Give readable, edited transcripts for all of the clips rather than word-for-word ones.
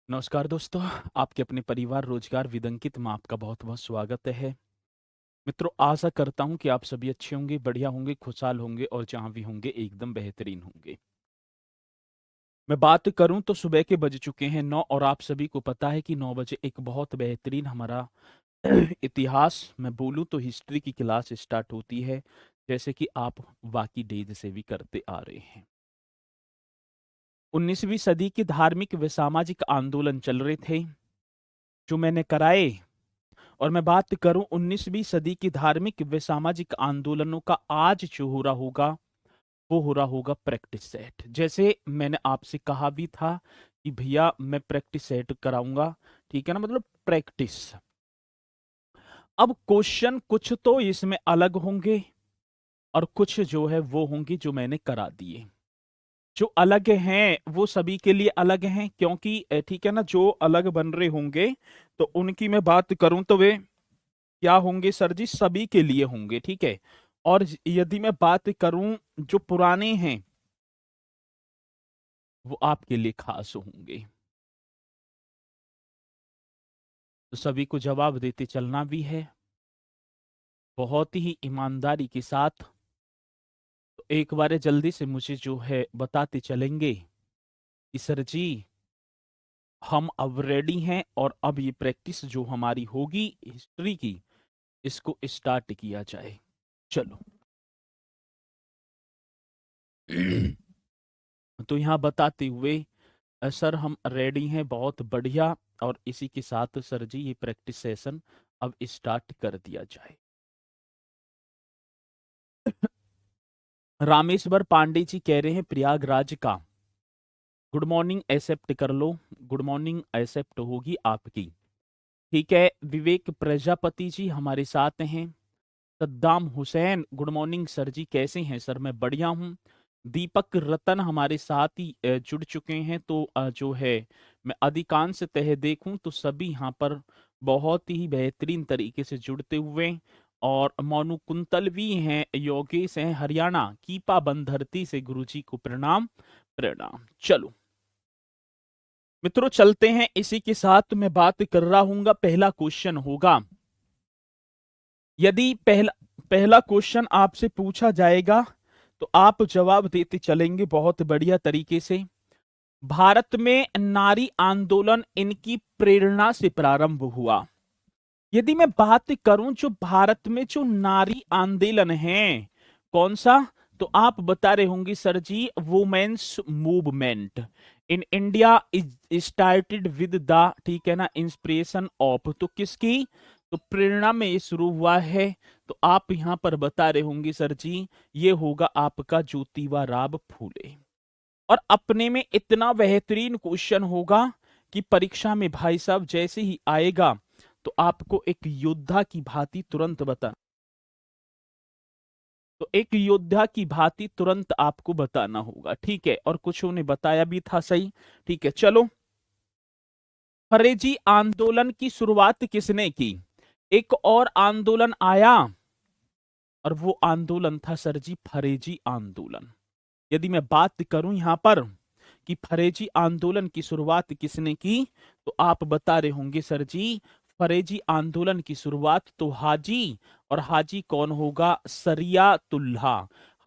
नमस्कार दोस्तों, आपके अपने परिवार रोजगार विदंकित में आपका बहुत बहुत स्वागत है। मित्रों, आशा करता हूं कि आप सभी अच्छे होंगे, बढ़िया होंगे, खुशहाल होंगे और जहां भी होंगे एकदम बेहतरीन होंगे। मैं बात करूं तो सुबह के बज चुके हैं 9 और आप सभी को पता है कि 9 बजे एक बहुत बेहतरीन हमारा इतिहास, मैं बोलूं तो हिस्ट्री की क्लास स्टार्ट होती है, जैसे कि आप बाकी डेज से भी करते आ रहे हैं। 19वीं सदी के धार्मिक व सामाजिक आंदोलन चल रहे थे जो मैंने कराए। और मैं बात करूं 19वीं सदी की धार्मिक व सामाजिक आंदोलनों का आज जो हो रहा होगा वो हो रहा होगा प्रैक्टिस सेट। जैसे मैंने आपसे कहा भी था कि भैया मैं प्रैक्टिस सेट कराऊंगा, ठीक है ना, मतलब प्रैक्टिस। अब क्वेश्चन कुछ तो इसमें अलग होंगे और कुछ जो है वो होंगे जो मैंने करा दिए। जो अलग हैं वो सभी के लिए अलग हैं, क्योंकि ठीक है ना, जो अलग बन रहे होंगे तो उनकी मैं बात करूं तो वे क्या होंगे सर जी, सभी के लिए होंगे, ठीक है। और यदि मैं बात करूं जो पुराने हैं वो आपके लिए खास होंगे। तो सभी को जवाब देते चलना भी है, बहुत ही ईमानदारी के साथ। तो एक बार जल्दी से मुझे जो है बताते चलेंगे कि सर जी हम अब रेडी हैं और अब ये प्रैक्टिस जो हमारी होगी हिस्ट्री की, इसको स्टार्ट किया जाए। चलो तो यहाँ बताते हुए सर हम रेडी हैं, बहुत बढ़िया। और इसी के साथ सर जी ये प्रैक्टिस सेशन अब स्टार्ट कर दिया जाए। रामेश्वर पांडे जी कह रहे हैं प्रयागराज का। गुड मॉर्निंग एक्सेप्ट कर लो, गुड मॉर्निंग एक्सेप्ट होगी आपकी, ठीक है। विवेक प्रजापति जी हमारे साथ हैं। Saddam Hussain, good morning sir ji, कैसे हैं सर? मैं बढ़िया हूँ। दीपक रतन हमारे साथ ही जुड़ चुके हैं। तो जो है मैं अधिकांश तह देखूं तो सभी यहाँ पर बहुत ही बेहतरीन तरीके से जुड़ते हुए। और मोनू कुंतलवी हैं, योगेश हैं हरियाणा की पाबंद धरती से, गुरुजी को प्रणाम प्रणाम। चलो मित्रों चलते हैं, इसी के साथ मैं बात कर रहा हूँ। पहला क्वेश्चन होगा, यदि पहला पहला क्वेश्चन आपसे पूछा जाएगा तो आप जवाब देते चलेंगे बहुत बढ़िया तरीके से। भारत में नारी आंदोलन इनकी प्रेरणा से प्रारंभ हुआ। यदि मैं बात करूं जो भारत में जो नारी आंदोलन है कौन सा, तो आप बता रहे होंगे sir ji women's movement in India is started with the, ठीक है ना, इंस्पिरेशन ऑफ, तो किसकी, तो प्रेरणा में ये शुरू हुआ है। तो आप यहां पर बता रहे होंगे सर जी ये होगा आपका ज्योतिबा राव फूले। और अपने में इतना बेहतरीन क्वेश्चन होगा कि परीक्षा में भाई साहब जैसे ही आएगा तो आपको एक योद्धा की भांति तुरंत बता, तो एक योद्धा की भांति तुरंत आपको बताना होगा, ठीक है। और कुछ ने बताया भी था सही, ठीक है। चलो, फरेजी आंदोलन की शुरुआत किसने की? एक और आंदोलन आया और वो आंदोलन था सर जी फरेजी आंदोलन। यदि मैं बात करूं यहां पर कि फरेजी आंदोलन की शुरुआत किसने की, तो आप बता रहे होंगे सर जी फरेजी आंदोलन की शुरुआत तो हाजी, और हाजी कौन होगा, सरियातुल्लाह।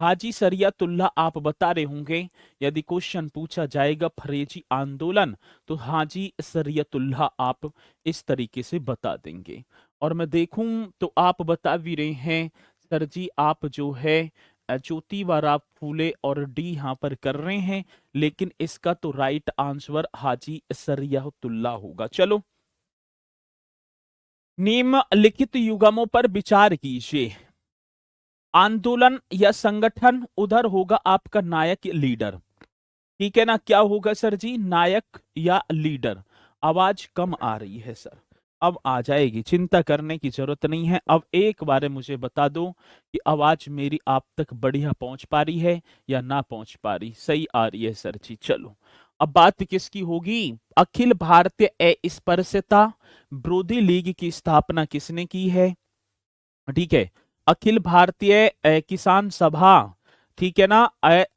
हाजी सरियातुल्लाह आप बता रहे होंगे। यदि क्वेश्चन पूछा जाएगा फरेजी आंदोलन तो हाजी सरियातुल्लाह आप इस तरीके से बता देंगे। और मैं देखूं तो आप बता भी रहे हैं सर जी आप जो है ज्योतिबा राव फूले और डी यहां पर कर रहे हैं, लेकिन इसका तो राइट आंसर हाजी सरियातुल्लाह होगा। चलो, निम्नलिखित युगमों पर विचार कीजिए। आंदोलन या संगठन, उधर होगा आपका नायक लीडर, ठीक है ना। क्या होगा सर जी, नायक या लीडर? आवाज कम आ रही है सर, अब आ जाएगी, चिंता करने की जरूरत नहीं है। अब एक बार मुझे बता दो कि आवाज मेरी आप तक बढ़िया पहुंच पा रही है या ना पहुंच पा रही, सही आ रही है सर जी। चलो, अब बात किसकी होगी, अखिल भारतीय अस्पृश्यता विरोधी लीग की स्थापना किसने की है, ठीक है। अखिल भारतीय किसान सभा, ठीक है ना,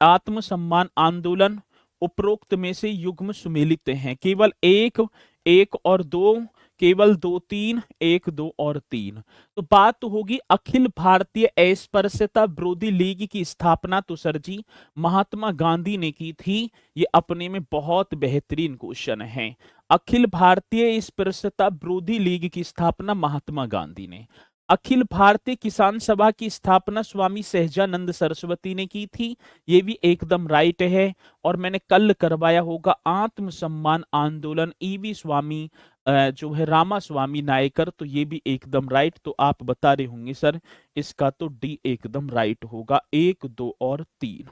आत्मसम्मान आंदोलन, उपरोक्त में से युग्म सुमेलित हैं? केवल एक, एक और दो, केवल दो तीन, एक दो और तीन। तो बात तो होगी अखिल भारतीय अस्पृश्यता विरोधी लीग की स्थापना तो सर जी महात्मा गांधी ने की थी। ये अपने में बहुत बेहतरीन क्वेश्चन है। अखिल भारतीय अस्पृश्यता विरोधी लीग की स्थापना महात्मा गांधी ने। अखिल भारतीय किसान सभा की स्थापना स्वामी सहजानंद सरस्वती ने की थी। ये भी एकदम राइट है। और मैंने कल करवाया होगा आत्म सम्मान आंदोलन, ईवी स्वामी जो है रामा स्वामी नायकर, तो ये भी एकदम राइट। तो आप बता रहे होंगे सर इसका तो डी एकदम राइट होगा। एक, दो और तीन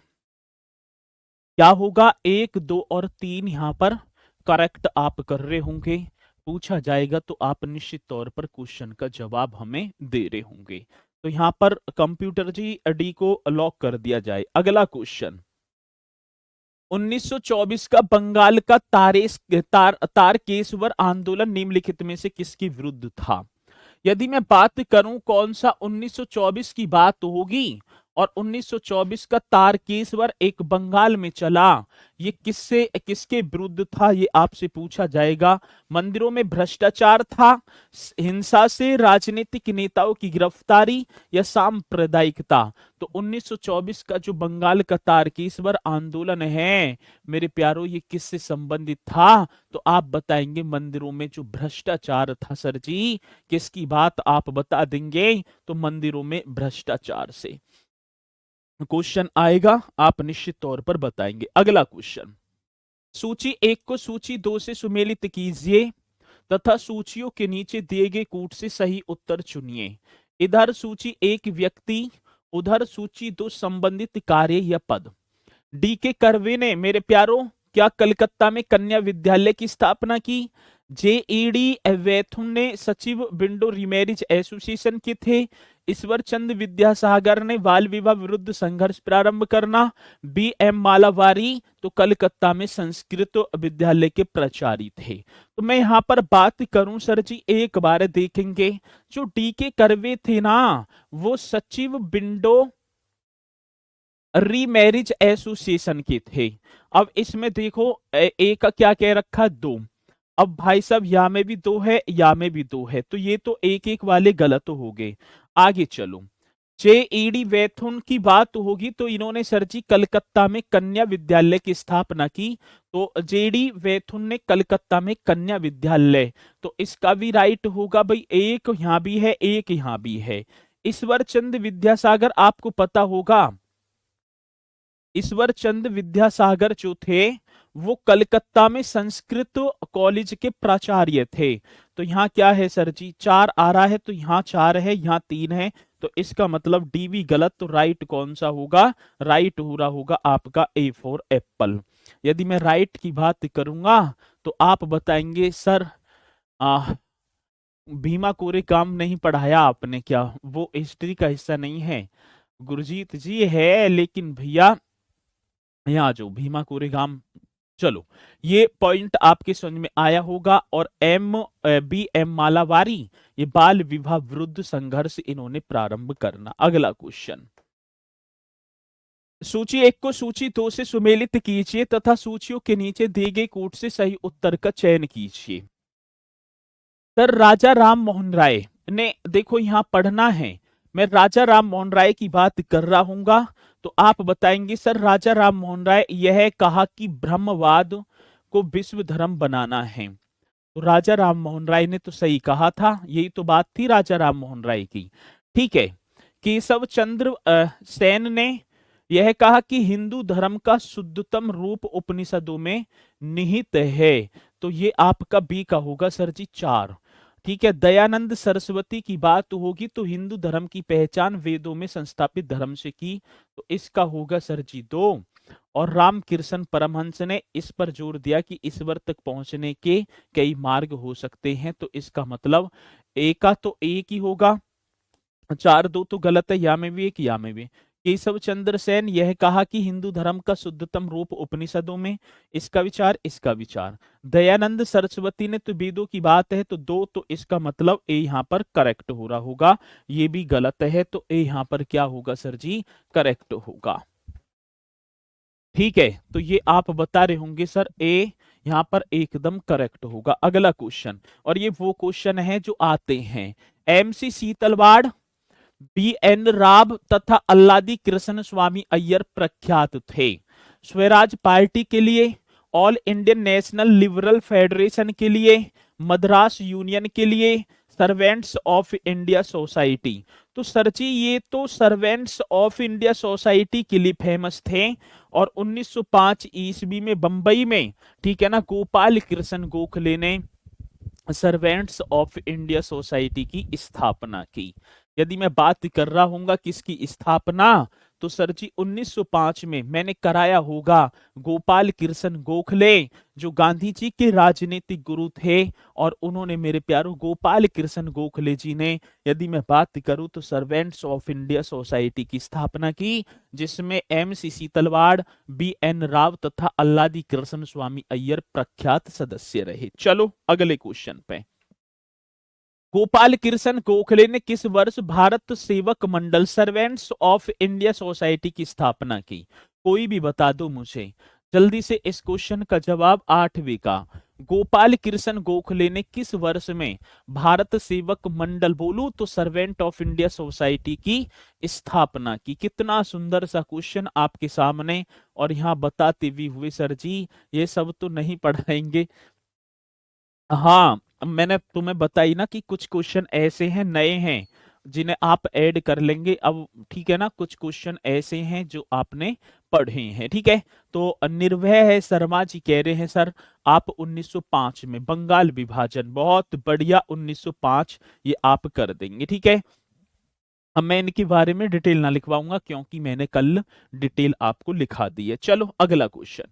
क्या होगा? एक, दो और तीन यहां पर करेक्ट आप कर रहे होंगे। पूछा जाएगा तो आप निश्चित तौर पर क्वेश्चन का जवाब हमें दे रहे होंगे। तो यहां पर कंप्यूटर जी डी को लॉक कर दिया जाए। अगला क्वेश्चन, 1924 का बंगाल का तारकेश्वर आंदोलन निम्नलिखित में से किसके विरुद्ध था? यदि मैं बात करूं कौन सा 1924 की बात होगी, और 1924 का तारकेश्वर एक बंगाल में चला, ये किसके विरुद्ध था ये आपसे पूछा जाएगा। मंदिरों में भ्रष्टाचार था, हिंसा से राजनीतिक नेताओं की गिरफ्तारी, या सांप्रदायिकता? तो 1924 का जो बंगाल का तारकेश्वर आंदोलन है मेरे प्यारों, ये किससे संबंधित था? तो आप बताएंगे मंदिरों में जो भ्रष्टाचार था सर जी। किसकी बात आप बता देंगे? तो मंदिरों में भ्रष्टाचार से क्वेश्चन आएगा, आप निश्चित तौर पर बताएंगे। अगला क्वेश्चन, सूची एक को सूची दो से सुमेलित कीजिए तथा सूचियों के नीचे दिए गए कूट से सही उत्तर चुनिए। इधर सूची एक व्यक्ति, उधर सूची दो संबंधित कार्य या पद। डी के कर्वे ने मेरे प्यारों क्या कलकत्ता में कन्या विद्यालय की स्थापना की? जेईडी वैथुन ने सचिव विंडो रीमैरिज एसोसिएशन के थे। ईश्वर चंद्र विद्यासागर ने बाल विवाह विरुद्ध संघर्ष प्रारंभ करना। बी एम मालावारी तो कलकत्ता में संस्कृत विद्यालय के प्राचार्य थे। तो मैं यहां पर बात करूं सर जी, एक बार देखेंगे जो डी के कर्वे थे ना, वो सचिव विंडो रीमैरिज एसोसिएशन के थे। अब इसमें देखो ए का क्या कह रखा? दो। अब भाई साहब या में भी दो है, या में भी दो है, तो ये तो एक एक वाले गलत हो गए। आगे चलो, जेईडी वैथुन की बात होगी तो इन्होंने सर जी कलकत्ता में कन्या विद्यालय की स्थापना की। तो जेडी वैथुन ने कलकत्ता में कन्या विद्यालय, तो इसका भी राइट होगा भाई। एक यहां भी है, एक यहां भी है। ईश्वर चंद्र विद्यासागर आपको पता होगा, ईश्वर चंद्र विद्यासागर जो थे वो कलकत्ता में संस्कृत कॉलेज के प्राचार्य थे। तो यहाँ क्या है सर जी? चार आ रहा है, तो यहाँ चार है, यहाँ तीन है, तो इसका मतलब डी भी गलत। तो राइट कौन सा होगा? राइट हो रहा होगा आपका ए फॉर एप्पल। यदि मैं राइट की बात करूंगा तो आप बताएंगे सर भीमा कोरेगाम नहीं पढ़ाया आपने क्या? वो हिस्ट्री का हिस्सा नहीं है। गुरजीत जी है, लेकिन भैया यहाँ जो भीमा कोरेगाम, चलो ये पॉइंट आपके समझ में आया होगा। और बी एम मालावारी ये बाल विवाह विरुद्ध संघर्ष इन्होंने प्रारंभ करना। अगला क्वेश्चन, सूची एक को सूची दो से सुमेलित कीजिए तथा सूचियों के नीचे दिए गए कूट से सही उत्तर का चयन कीजिए। सर राजा राम मोहन राय ने, देखो यहां पढ़ना है, मैं राजा राम मोहन राय की बात कर रहा हूंगा। तो आप बताएंगे सर राजा राम मोहन राय यह कहा कि ब्रह्मवाद को विश्व धर्म बनाना है। तो राजा राम मोहन राय ने तो सही कहा था, यही तो बात थी राजा राम मोहन राय की। ठीक है, केशव चंद्र सेन ने यह कहा कि हिंदू धर्म का शुद्धतम रूप उपनिषदों में निहित है। तो ये आपका बी का होगा सर जी, चार। ठीक है, दयानंद सरस्वती की बात होगी तो हिंदू धर्म की पहचान वेदों में संस्थापित धर्म से की, तो इसका होगा सर जी दो। और रामकृष्ण परमहंस ने इस पर जोर दिया कि ईश्वर तक पहुंचने के कई मार्ग हो सकते हैं, तो इसका मतलब ए का तो एक ही होगा। चार दो तो गलत है, या में भी एक, या में भी। केशव चंद्र सेन यह कहा कि हिंदू धर्म का शुद्धतम रूप उपनिषदों में, इसका विचार, इसका विचार। दयानंद सरस्वती ने तो वेदों की बात है, तो दो, तो इसका मतलब ए यहां पर करेक्ट हो रहा होगा। ये भी गलत है, तो ए यहां पर क्या होगा सर जी? करेक्ट होगा। ठीक है, तो ये आप बता रहे होंगे सर ए यहाँ पर एकदम करेक्ट होगा। अगला क्वेश्चन, और ये वो क्वेश्चन है जो आते हैं। M C Setalvad, B N Rao तथा अल्लादी कृष्ण स्वामी अय्यर प्रख्यात थे। स्वराज पार्टी के लिए, all Indian national liberal federation के लिए, मद्रास यूनियन के लिए, सर्वेंट्स ऑफ इंडिया सोसाइटी। तो सर जी ये तो सर्वेंट्स ऑफ इंडिया सोसाइटी के लिए फेमस थे, और 1905 ईस्वी में बंबई में, ठीक है ना, गोपाल कृष्ण गोखले ने सर्वेंट्स ऑफ इंडिया सोसाइटी की स्थापना की। यदि मैं बात कर रहा हूँ किसकी स्थापना, तो सर जी 1905 में मैंने कराया होगा गोपाल कृष्ण गोखले, जो गांधी जी के राजनीतिक गुरु थे, और उन्होंने मेरे प्यारों गोपाल कृष्ण गोखले जी ने, यदि मैं बात करूं तो सर्वेंट्स ऑफ इंडिया सोसाइटी की स्थापना की, जिसमें M C Setalvad, B N Rao तथा अल्लादी कृष्ण स्वामी अय्यर प्रख्यात सदस्य रहे। चलो अगले क्वेश्चन पे। गोपाल कृष्ण गोखले ने किस वर्ष भारत सेवक मंडल सर्वेंट्स ऑफ इंडिया सोसाइटी की स्थापना की? कोई भी बता दो मुझे जल्दी से इस क्वेश्चन का जवाब। 8वीं का गोपाल कृष्ण गोखले ने किस वर्ष में भारत सेवक मंडल, बोलू तो सर्वेंट ऑफ इंडिया सोसाइटी की स्थापना की? कितना सुंदर सा क्वेश्चन आपके सामने, और यहाँ बताते भी हुए सर जी ये सब तो नहीं पढ़ाएंगे। हाँ, मैंने तुम्हें बताई ना कि कुछ क्वेश्चन ऐसे हैं नए हैं जिन्हें आप ऐड कर लेंगे अब, ठीक है ना। कुछ क्वेश्चन ऐसे हैं जो आपने पढ़े हैं, ठीक है। तो निर्भय है शर्मा जी कह रहे हैं सर आप 1905 में बंगाल विभाजन, बहुत बढ़िया 1905 ये आप कर देंगे, ठीक है। अब मैं इनके बारे में डिटेल ना लिखवाऊंगा क्योंकि मैंने कल डिटेल आपको लिखा दी है। चलो अगला क्वेश्चन,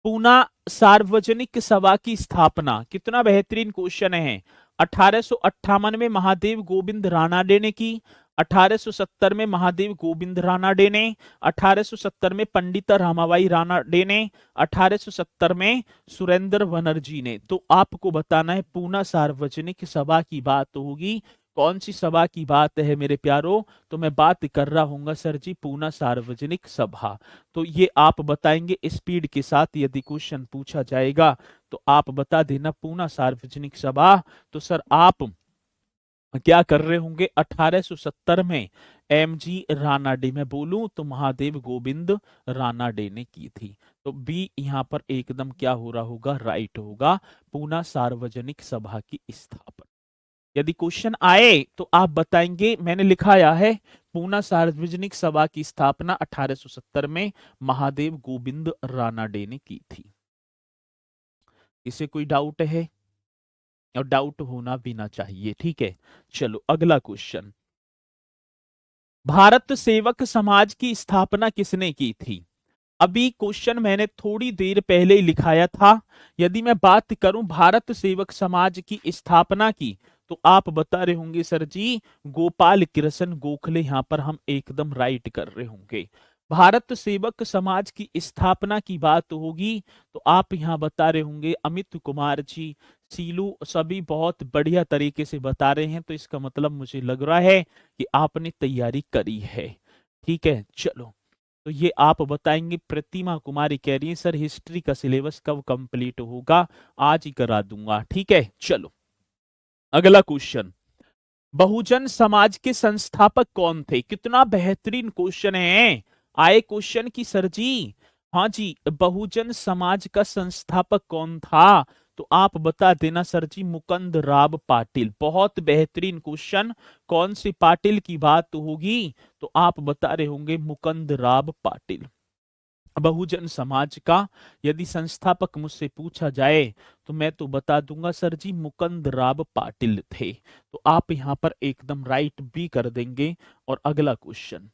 पूना सार्वजनिक सभा की स्थापना, कितना बेहतरीन क्वेश्चन है। 1858 में महादेव गोविंद रानाडे ने की, 1870 में महादेव गोविंद रानाडे ने, 1870 में पंडित रामाबाई रानाडे ने, 1870 में सुरेंद्र बनर्जी ने। तो आपको बताना है पूना सार्वजनिक सभा की बात होगी, कौन सी सभा की बात है मेरे प्यारो? तो मैं बात कर रहा हूँ सर जी पूना सार्वजनिक सभा। तो ये आप बताएंगे स्पीड के साथ, यदि क्वेश्चन पूछा जाएगा तो आप बता देना पूना सार्वजनिक सभा। तो सर आप क्या कर रहे होंगे, 1870 में एमजी रानाडे में, बोलूं तो महादेव गोविंद रानाडे ने की थी। तो बी यहां पर एकदम क्या हो रहा होगा, राइट होगा, पूना सार्वजनिक सभा की स्थापना। यदि क्वेश्चन आए तो आप बताएंगे, मैंने लिखाया है पूना सार्वजनिक सभा की स्थापना 1870 में महादेव गोविंद रानाडे ने की थी। इसे कोई डाउट है? और डाउट होना भी ना चाहिए, ठीक है। चलो अगला क्वेश्चन, भारत सेवक समाज की स्थापना किसने की थी? अभी क्वेश्चन मैंने थोड़ी देर पहले ही लिखाया था। यदि मैं बात करूं भारत सेवक समाज की स्थापना की, तो आप बता रहे होंगे सर जी गोपाल कृष्ण गोखले, यहां पर हम एकदम राइट कर रहे होंगे। भारत सेवक समाज की स्थापना की बात होगी तो आप यहां बता रहे होंगे अमित कुमार जी, सीलू, सभी बहुत बढ़िया तरीके से बता रहे हैं। तो इसका मतलब मुझे लग रहा है कि आपने तैयारी करी है, ठीक है। चलो तो ये आप बताएंगे। प्रतिमा कुमारी कह रही है सर हिस्ट्री का सिलेबस कब कंप्लीट होगा? आज ही करा दूंगा, ठीक है। चलो अगला क्वेश्चन, बहुजन समाज के संस्थापक कौन थे? कितना बेहतरीन क्वेश्चन है, आए क्वेश्चन की सर जी। हाँ जी, बहुजन समाज का संस्थापक कौन था? तो आप बता देना सर जी मुकुंद राव पाटिल, बहुत बेहतरीन क्वेश्चन। कौन सी पाटिल की बात होगी? तो आप बता रहे होंगे मुकुंद राव पाटिल। बहुजन समाज का यदि संस्थापक मुझसे पूछा जाए तो मैं तो बता दूंगा सर जी मुकुंद राव पाटिल थे। तो आप यहां पर एकदम राइट भी कर देंगे। और अगला क्वेश्चन,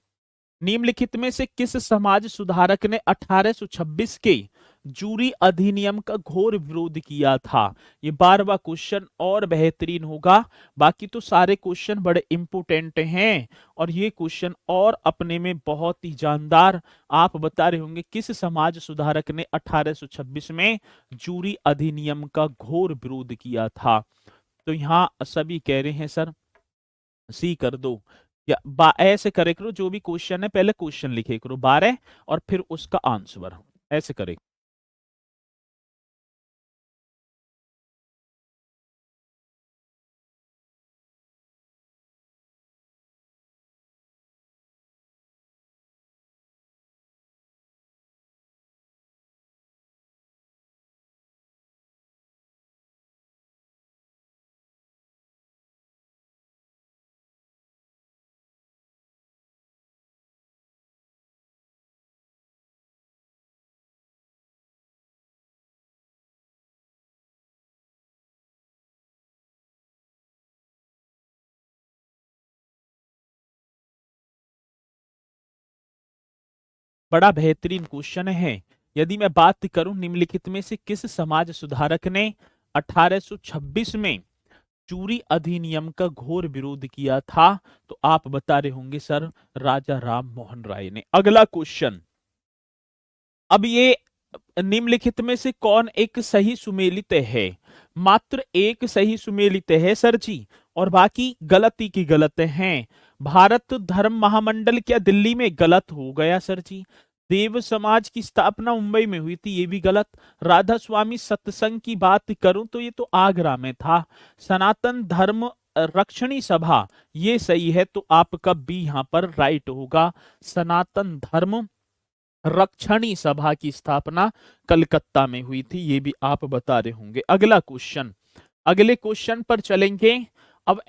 निम्नलिखित में से किस समाज सुधारक ने 1826 के जूरी अधिनियम का घोर विरोध किया था? ये 12वां क्वेश्चन और बेहतरीन होगा। बाकी तो सारे क्वेश्चन बड़े इंपोर्टेंट हैं, और ये क्वेश्चन और अपने में बहुत ही जानदार। आप बता रहे होंगे किस समाज सुधारक ने 1826 में जूरी अधिनियम का घोर विरोध किया था? तो यहाँ सभी कह रहे हैं सर सी कर दो, या ऐसे करे करो, जो भी क्वेश्चन है पहले क्वेश्चन लिखे करो 12 और फिर उसका आंसर ऐसे करें। बड़ा बेहतरीन क्वेश्चन है। यदि मैं बात करूं निम्नलिखित में से किस समाज सुधारक ने 1826 में चूरी अधिनियम का घोर विरोध किया था, तो आप बता रहे होंगे सर राजा राम मोहन राय ने। अगला क्वेश्चन, अब ये निम्नलिखित में से कौन एक सही सुमेलित है? मात्र एक सही सुमेलित है सर जी, और बाकी गलती की गलत हैं। भारत धर्म महामंडल क्या दिल्ली में? गलत हो गया सर जी। देव समाज की स्थापना मुंबई में हुई थी, ये भी गलत। राधा स्वामी सत्संग की बात करूं तो ये तो आगरा में था। सनातन धर्म रक्षणी सभा, ये सही है, तो आपका बी यहां पर राइट होगा। सनातन धर्म रक्षणी सभा की स्थापना कलकत्ता में हुई थी, ये भी आप बता रहे होंगे। अगला क्वेश्चन, अगले क्वेश्चन पर चलेंगे। अब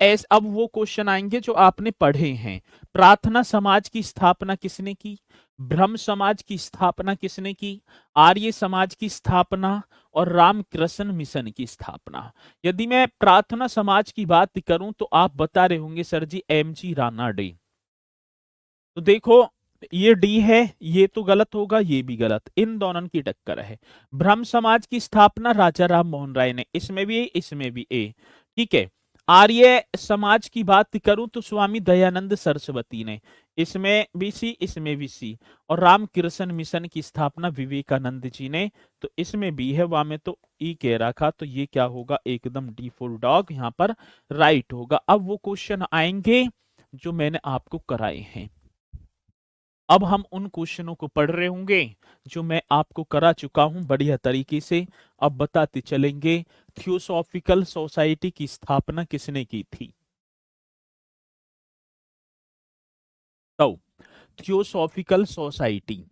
वो क्वेश्चन आएंगे जो आपने पढ़े हैं। प्रार्थना समाज की स्थापना किसने की? ब्रह्म समाज की स्थापना किसने की? आर्य समाज की स्थापना और रामकृष्ण मिशन की स्थापना। यदि मैं प्रार्थना समाज की बात करूं तो आप बता रहे होंगे सर जी एमजी रानाडे। तो देखो, ये डी है, ये तो गलत होगा, ये भी गलत, इन दोनों की टक्कर है। ब्रह्म समाज की स्थापना राजा राम मोहन राय ने, इसमें भी ए, इसमें भी ए। ठीक है। आर्य समाज की बात करूं तो स्वामी दयानंद सरस्वती ने, इसमें भी सी, इसमें भी सी। और रामकृष्ण मिशन की स्थापना विवेकानंद जी ने, तो इसमें भी है, वहां में तो ई कह रखा, तो ये क्या होगा, एकदम डी फॉर डॉग यहां पर राइट होगा। अब वो क्वेश्चन आएंगे जो मैंने आपको कराए हैं। अब हम उन क्वेश्चनों को पढ़ रहे होंगे जो मैं आपको करा चुका हूं बढ़िया तरीके से। अब बताते चलेंगे, थियोसॉफिकल सोसाइटी की स्थापना किसने की थी? तो थियोसॉफिकल सोसाइटी,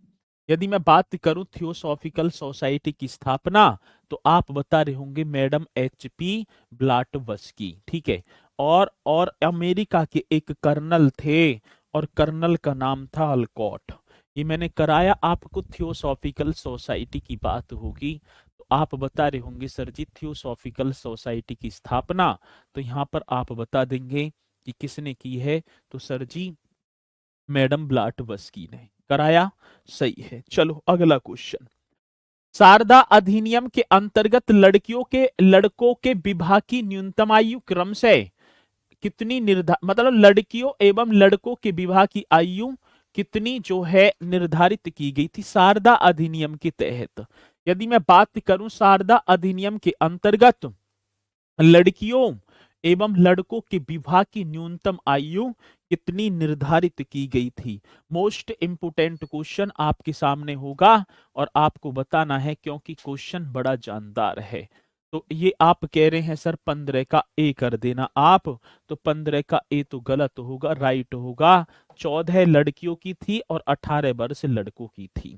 यदि मैं बात करूं थियोसॉफिकल सोसाइटी की स्थापना, तो आप बता रहे होंगे मैडम HP ब्लाटवस्की। ठीक है। और अमेरिका के एक कर्नल थे, और कर्नल का नाम था अल्कॉट। ये मैंने कराया आपको। थियोसॉफिकल सोसाइटी की बात होगी तो आप बता रहे होंगे सर जी थियोसॉफिकल सोसाइटी की स्थापना, तो यहां पर आप बता देंगे कि किसने की है, तो सर जी मैडम ब्लाटवस्की ने कराया। सही है। चलो अगला क्वेश्चन, शारदा अधिनियम के अंतर्गत लड़कों के विवाह की न्यूनतम आयु क्रम से कितनी मतलब लड़कियों एवं लड़कों के विवाह की आयु कितनी जो है निर्धारित की गई थी शारदा अधिनियम के तहत? यदि मैं बात करूं शारदा अधिनियम के अंतर्गत लड़कियों एवं लड़कों के विवाह की न्यूनतम आयु कितनी निर्धारित की गई थी? मोस्ट इंपोर्टेंट क्वेश्चन आपके सामने होगा और आपको बताना है, क्योंकि क्वेश्चन बड़ा जानदार है। तो ये आप कह रहे हैं सर 15 का ए कर देना आप, तो 15 का ए तो गलत होगा, राइट होगा। 14 लड़कियों की थी और 18 वर्ष लड़कों की थी।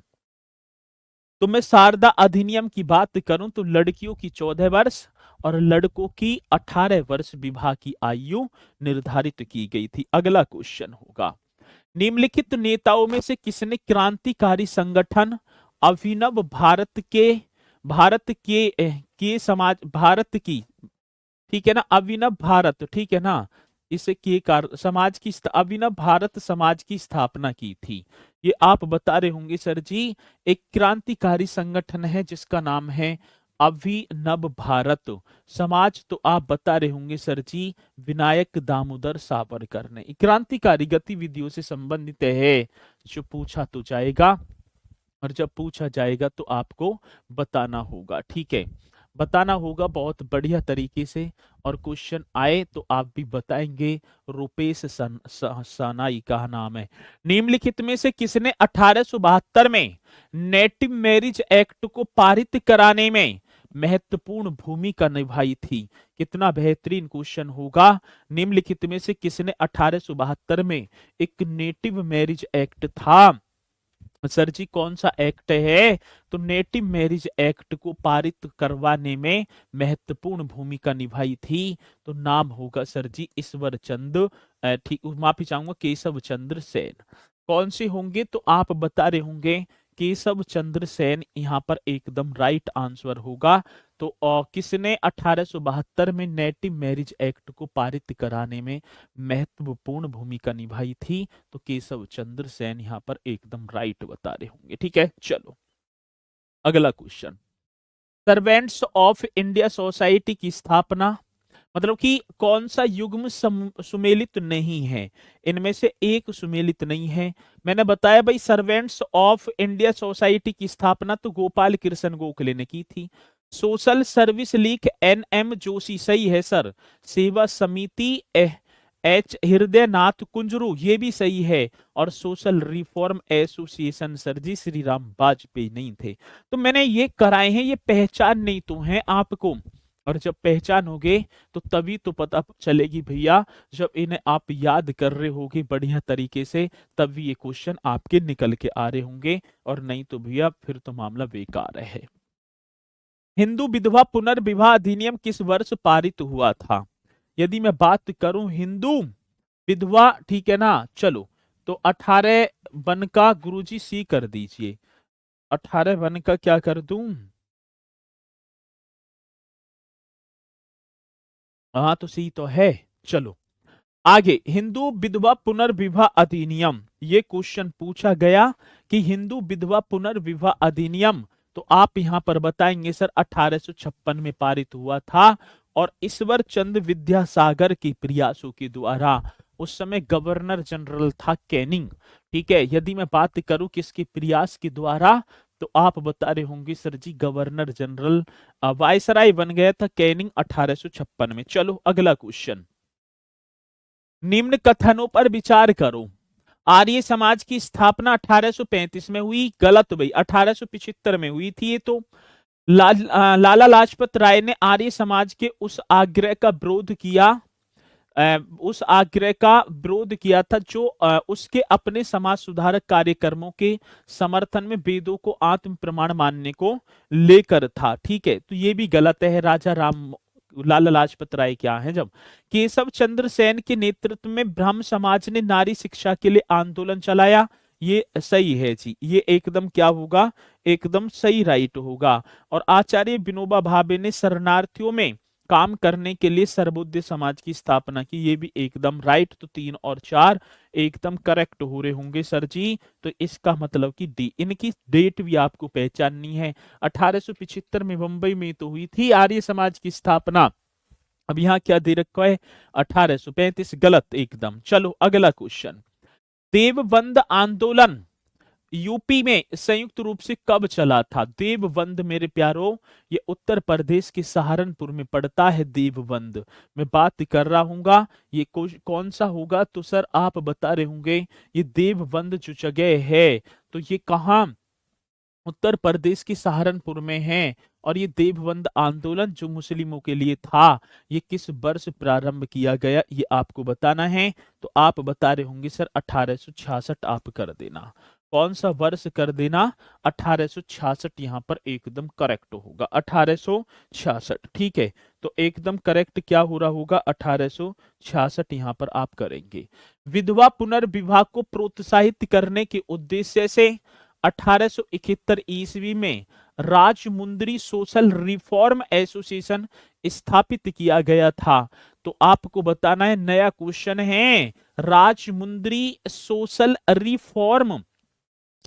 तो मैं शारदा अधिनियम की बात करूं तो लड़कियों की 14 वर्ष और लड़कों की 18 वर्ष विवाह की आयु निर्धारित की गई थी। अगला क्वेश्चन होगा, निम्नलिखित नेताओं में से किसने क्रांतिकारी संगठन अभिनव भारत के समाज भारत की, ठीक है ना, अभिनव भारत, ठीक है ना, इसे के समाज की अभिनव भारत समाज की स्थापना की थी? ये आप बता रहे होंगे सर जी एक क्रांतिकारी संगठन है जिसका नाम है अभिनव भारत समाज, तो आप बता रहे होंगे सर जी विनायक दामोदर सावरकर ने। क्रांतिकारी गतिविधियों से संबंधित है, जो पूछा तो जाएगा, और जब पूछा जाएगा तो आपको बताना होगा। ठीक है। बताना होगा बहुत बढ़िया तरीके से, और क्वेश्चन आए तो आप भी बताएंगे। रुपेश सानाई का नाम है। निम्नलिखित में से किसने 1872 में नेटिव मैरिज एक्ट को पारित कराने में महत्वपूर्ण भूमिका निभाई थी? कितना बेहतरीन क्वेश्चन होगा। निम्नलिखित में से किसने 1872 में, एक नेटिव मैरिज एक्ट था, सर जी कौन सा एक्ट है? तो नेटिव मैरिज एक्ट को पारित करवाने में महत्वपूर्ण भूमिका निभाई थी। तो नाम होगा सर जी ईश्वर चंद, ठीक माफी चाहूंगा, केशव चंद्र सेन। कौन से होंगे? तो आप बता रहे होंगे केशव चंद्र सेन यहाँ पर एकदम राइट आंसर होगा। तो किसने 1872 में नेटिव मैरिज एक्ट को पारित कराने में महत्वपूर्ण भूमिका निभाई थी? तो केशव चंद्र सेन यहाँ पर एकदम राइट बता रहे होंगे। ठीक है, चलो अगला question. Servants of India society की स्थापना, मतलब कि कौन सा युग्म सुमेलित नहीं है? इनमें से एक सुमेलित नहीं है। मैंने बताया भाई सर्वेंट्स ऑफ इंडिया सोसाइटी की स्थापना तो गोपाल कृष्ण गोखले ने की थी। Social service league N M Joshi सही है सर। सेवा समिति एच हृदयनाथ कुंजरू ये भी सही है। और सोशल रिफॉर्म एसोसिएशन सर जी श्री राम वाजपेयी नहीं थे। तो मैंने ये कराए हैं, ये पहचान नहीं तो है आपको, और जब पहचानोगे तो तभी तो पता चलेगी भैया। जब इन्हें आप याद कर रहे होगे बढ़िया तरीके से, तभी ये क्वेश्चन आपके निकल के आ रहे होंगे, और नहीं तो भैया फिर तो मामला बेकार है। हिंदू विधवा पुनर्विवाह अधिनियम किस वर्ष पारित हुआ था? यदि मैं बात करूं हिंदू विधवा, ठीक है ना, चलो तो 18 वन का गुरुजी सी कर दीजिए। 18 वन का क्या कर दूं? हाँ तो सी तो है। चलो आगे, हिंदू विधवा पुनर्विवाह अधिनियम, ये क्वेश्चन पूछा गया कि हिंदू विधवा पुनर्विवाह अधिनियम, तो आप यहां पर बताएंगे सर 1856 में पारित हुआ था, और ईश्वर चंद विद्यासागर के प्रयासों के द्वारा। उस समय गवर्नर जनरल था कैनिंग। ठीक है, यदि मैं बात करूं किसके प्रयास के द्वारा, तो आप बता रहे होंगे सर जी गवर्नर जनरल वायसराय बन गया था कैनिंग 1856 में। चलो अगला क्वेश्चन। निम्न कथनों पर विचार करो। आर्य समाज की स्थापना 1835 में हुई, गलत भाई, 1875 में हुई थी ये तो। लाला लाजपत राय ने आर्य समाज के उस आग्रह का विरोध किया, उस आग्रह का विरोध किया था जो उसके अपने समाज सुधारक कार्यक्रमों के समर्थन में वेदों को आत्म प्रमाण मानने को लेकर था। ठीक है, तो ये भी गलत है। राजा राम लाला लाजपत राय क्या है? जब केशव चंद्र सेन के नेतृत्व में ब्राह्म समाज ने नारी शिक्षा के लिए आंदोलन चलाया, ये सही है जी, ये एकदम क्या होगा, एकदम सही राइट होगा। और आचार्य विनोबा भावे ने शरणार्थियों में काम करने के लिए सर्वोदय समाज की स्थापना की, ये भी एकदम राइट। तो 3 और 4 एकदम करेक्ट हो रहे होंगे सर जी। तो इसका मतलब कि डी, इनकी डेट भी आपको पहचाननी है। 1875 में मुंबई में तो हुई थी आर्य समाज की स्थापना। अब यहाँ क्या दे रखा है? 1835, गलत एकदम। चलो अगला क्वेश्चन। देवबंद आंदोलन यूपी में संयुक्त रूप से कब चला था? देवबंद मेरे प्यारो, ये उत्तर प्रदेश के सहारनपुर में पड़ता है देवबंद। मैं बात कर रहा हूँ ये कौन सा होगा? तो सर आप बता रहे होंगे ये देवबंद जो जगह है, तो ये कहाँ, उत्तर प्रदेश के सहारनपुर में है। और ये देवबंद आंदोलन जो मुस्लिमों के लिए था, ये किस वर्ष प्रारंभ किया गया, ये आपको बताना है। तो आप बता रहे होंगे सर 1866, आप कर देना। कौन सा वर्ष कर देना? 1866 यहाँ पर एकदम करेक्ट होगा, 1866। ठीक है, तो एकदम करेक्ट क्या हो रहा होगा? 1866 यहाँ पर आप करेंगे। विधवा पुनर्विवाह को प्रोत्साहित करने के उद्देश्य से 1871 ईस्वी में राजमुंद्री सोशल रिफॉर्म एसोसिएशन स्थापित किया गया था। तो आपको बताना है, नया क्वेश्चन है, राजमुंद्री सोशल रिफॉर्म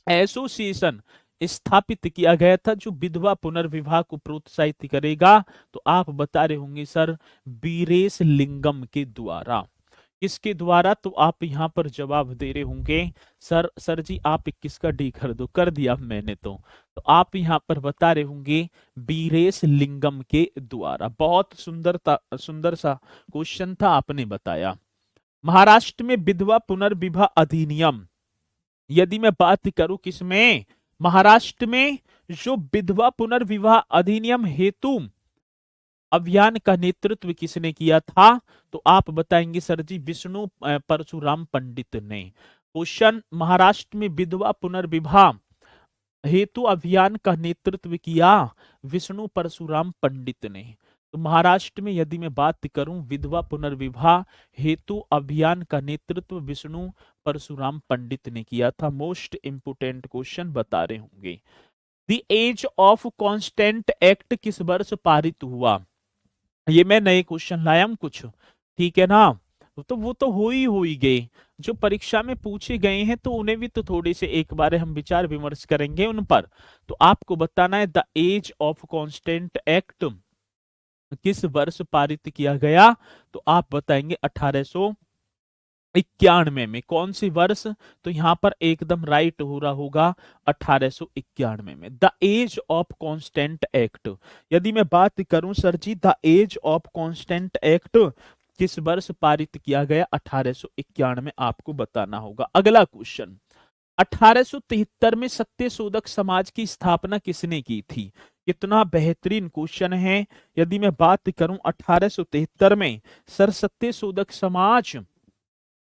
एसोसिएशन स्थापित किया गया था जो विधवा पुनर्विवाह को प्रोत्साहित करेगा। तो आप बता रहे होंगे सर वीरेश लिंगम के द्वारा। किसके द्वारा, तो आप यहाँ पर जवाब दे रहे होंगे सर जी आप 21 का डी कर दिया मैंने तो आप यहाँ पर बता रहे होंगे बीरेश लिंगम के द्वारा। बहुत सुंदर सा क्वेश्चन था, आपने बताया। महाराष्ट्र में विधवा पुनर्विवाह अधिनियम, यदि मैं बात करूं किसमें, महाराष्ट्र में जो विधवा पुनर्विवाह अधिनियम हेतु अभियान का नेतृत्व किसने किया था, तो आप बताएंगे सर जी विष्णु परशुराम पंडित ने। क्वेश्चन, महाराष्ट्र में विधवा पुनर्विवाह हेतु अभियान का नेतृत्व किया विष्णु परशुराम पंडित ने। तो महाराष्ट्र में यदि मैं बात करूं विधवा पुनर्विवाह हेतु अभियान का नेतृत्व विष्णु परशुराम पंडित ने किया था। मोस्ट इंपोर्टेंट क्वेश्चन बता रहे होंगे। The age of constant act किस वर्ष पारित हुआ, ये मैं नए क्वेश्चन लाया हूं कुछ, ठीक है ना। तो वो तो हो ही गए, जो परीक्षा में पूछे गए हैं तो उन्हें भी तो थोड़े से एक बार हम विचार विमर्श करेंगे उन पर। तो आपको बताना है the age of constant act किस वर्ष पारित किया गया, तो आप बताएंगे 1891 में। कौन सी वर्ष, तो यहां पर एकदम राइट हो रहा होगा 1891 में। The age of constant act, यदि मैं बात करूं sir ji the age of constant act किस वर्ष पारित किया गया, 1891 में आपको बताना होगा। अगला क्वेश्चन, 1873 में सत्यशोधक समाज की स्थापना किसने की थी, कितना बेहतरीन क्वेश्चन है। यदि मैं बात करूं 1873 में सर सत्यशोधक समाज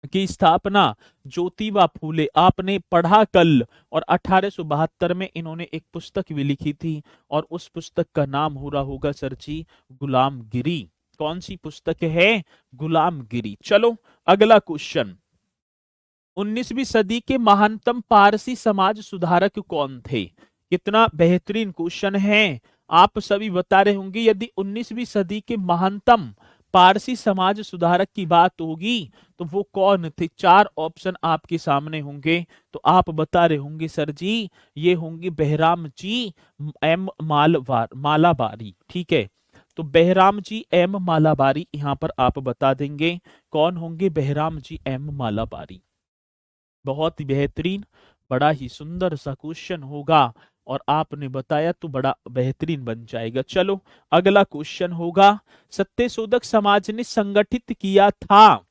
की स्थापना ज्योतिबा फूले, आपने पढ़ा कल, और 1872 में इन्होंने एक पुस्तक भी लिखी थी और उस पुस्तक का नाम हो रहा होगा सर जी गुलामगिरी। कौन सी पुस्तक है, गुलामगिरी। चलो अगला क्वेश्चन, 19वीं सदी के महानतम पारसी समाज सुधारक कौन थे, कितना बेहतरीन क्वेश्चन है। आप सभी बता रहे होंगे यदि 19वीं सदी के महानतम पारसी समाज सुधारक की बात होगी तो वो कौन थे, चार ऑप्शन आपके सामने होंगे। तो आप बता रहे होंगे सर जी ये होंगे बहराम जी एम मालाबारी, ठीक है। तो बहराम जी एम मालाबारी यहां पर आप बता देंगे कौन होंगे, बहराम जी एम मालाबारी। बहुत ही बेहतरीन, बड़ा ही सुंदर सा क्वेश्चन होगा और आपने बताया तो बड़ा बेहतरीन बन जाएगा। चलो अगला क्वेश्चन होगा, सत्यशोधक समाज ने संगठित किया था,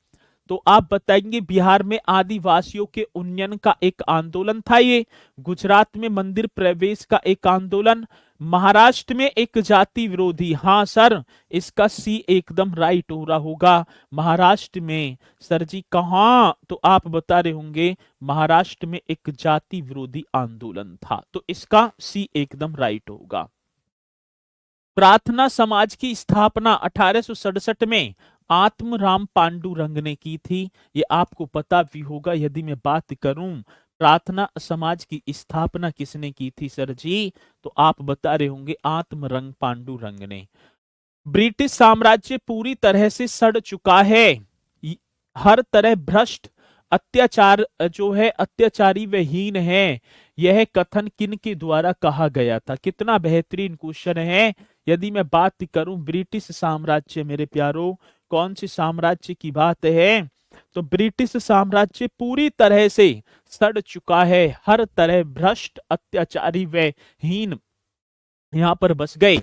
तो आप बताएंगे बिहार में आदिवासियों के उन्नयन का एक आंदोलन था ये, गुजरात में मंदिर प्रवेश का एक आंदोलन, महाराष्ट्र में एक जाति विरोधी, हाँ सर इसका सी एकदम राइट हो रहा होगा, महाराष्ट्र में। सर जी कहां, तो आप बता रहे होंगे महाराष्ट्र में एक जाति विरोधी आंदोलन था, तो इसका सी एकदम राइट होगा। प्रार्थना समाज की स्थापना 1867 में आत्मराम पांडुरंग ने की थी, ये आपको पता भी होगा। यदि मैं बात करूं प्रार्थना समाज की स्थापना किसने की थी सर जी, तो आप बता रहे होंगे आत्मरंग पांडुरंग ने। ब्रिटिश साम्राज्य पूरी तरह से सड़ चुका है, हर तरह भ्रष्ट अत्याचार जो है अत्याचारी व हीन है, यह कथन किन के द्वारा कहा गया था, कितना बेहतरीन क्वेश्चन है। यदि मैं बात करूं ब्रिटिश साम्राज्य मेरे प्यारो, कौन से साम्राज्य की बात है, तो ब्रिटिश साम्राज्य पूरी तरह से सड़ चुका है, हर तरह भ्रष्ट अत्याचारी व हीन यहाँ पर बस गए,